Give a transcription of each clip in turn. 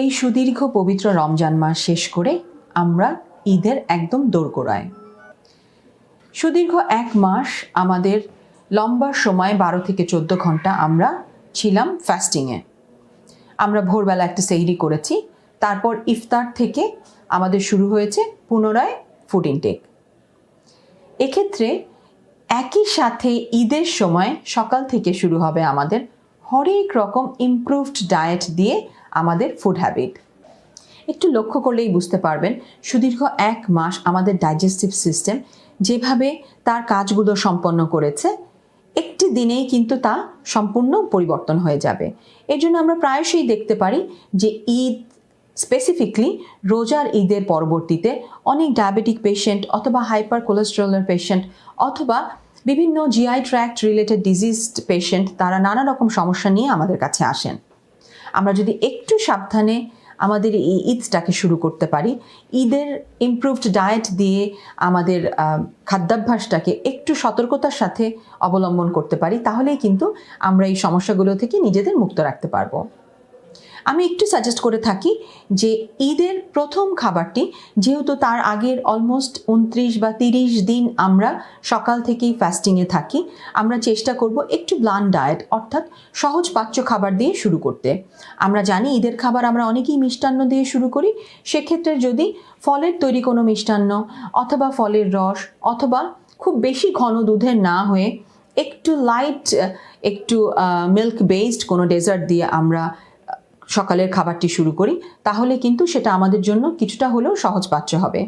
এই সুদীর্ঘ পবিত্র রমজান মাস শেষ করে আমরা ঈদের একদম দোরগোড়ায়। সুদীর্ঘ এক মাস আমাদের লম্বা সময় 12 থেকে 14 ঘন্টা আমরা ছিলাম ফাস্টিংয়ে। আমরা ভোরবেলা একটা সেহরি করেছি, তারপর ইফতার থেকে আমাদের শুরু হয়েছে পুনরায় ফুড ইনটেক। এক্ষেত্রে একই সাথে ঈদের সময় সকাল থেকে শুরু হবে আমাদের হরেক রকম ইমপ্রুভড ডায়েট দিয়ে আমাদের ফুড হ্যাবিট। একটু লক্ষ্য করলেই বুঝতে পারবেন সুদীর্ঘ এক মাস আমাদের ডাইজেস্টিভ সিস্টেম যেভাবে তার কাজগুলো সম্পন্ন করেছে, একটি দিনেই কিন্তু তা সম্পূর্ণ পরিবর্তন হয়ে যাবে। এর জন্য আমরা প্রায়শই দেখতে পারি যে ঈদ, স্পেসিফিকলি রোজার ঈদের পরবর্তীতে অনেক ডায়াবেটিক পেশেন্ট অথবা হাইপার কোলেস্টেরলের পেশেন্ট অথবা বিভিন্ন GI tract related diseased patient, তারা নানা রকম সমস্যা নিয়ে আমাদের কাছে আসেন। আমরা যদি একটু সাবধানে আমাদের এই ঈদটাকে শুরু করতে পারি, ঈদের ইমপ্রুভড ডায়েট দিয়ে আমাদের খাদ্যাভ্যাসটাকে একটু সতর্কতার সাথে অবলম্বন করতে পারি, তাহলেই কিন্তু আমরা এই সমস্যাগুলো থেকে নিজেদের মুক্ত রাখতে পারবো। আমি একটু সাজেস্ট করে থাকি যে ঈদের প্রথম খাবারটি, যেহেতু তার আগের অলমোস্ট 29 বা 30 দিন আমরা সকাল থেকেই ফাস্টিংয়ে থাকি, আমরা চেষ্টা করব একটু ব্লান্ট ডায়েট অর্থাৎ সহজ পাচ্য খাবার দিয়ে শুরু করতে। আমরা জানি ঈদের খাবার আমরা অনেকেই মিষ্টান্ন দিয়ে শুরু করি, সেক্ষেত্রে যদি ফলের তৈরি কোনো মিষ্টান্ন অথবা ফলের রস অথবা খুব বেশি ঘন দুধের না হয়ে একটু লাইট, একটু মিল্ক বেসড কোনো ডেজার্ট দিয়ে আমরা সকালের খাবারটি শুরু করি, তাহলে কিন্তু সেটা আমাদের জন্য কিছুটা হলেও সহজপাচ্য হবে।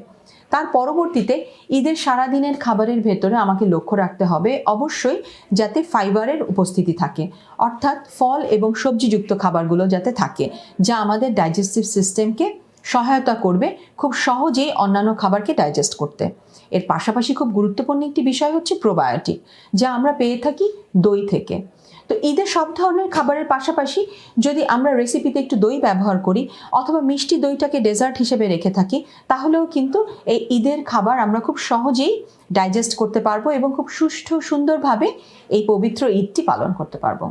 তার পরবর্তীতে ঈদের সারাদিনের খাবারের ভেতরে আমাকে লক্ষ্য রাখতে হবে অবশ্যই যাতে ফাইবারের উপস্থিতি থাকে, অর্থাৎ ফল এবং সবজিযুক্ত খাবারগুলো যাতে থাকে, যা আমাদের ডাইজেস্টিভ সিস্টেমকে সহায়তা করবে খুব সহজেই অন্যান্য খাবারকে ডাইজেস্ট করতে। এর পাশাপাশি খুব গুরুত্বপূর্ণ একটি বিষয় হচ্ছে প্রোবায়োটিক, যা আমরা পেয়ে থাকি দই থেকে। তো ঈদের সব ধরনের খাবারের পাশাপাশি যদি আমরা রেসিপিতে একটু দই ব্যবহার করি অথবা মিষ্টি দইটাকে ডেজার্ট হিসেবে রেখে থাকি, তাহলেও কিন্তু এই ঈদের খাবার আমরা খুব সহজেই ডাইজেস্ট করতে পারবো এবং খুব সুষ্ঠু সুন্দরভাবে এই পবিত্র ঈদটি পালন করতে পারবো।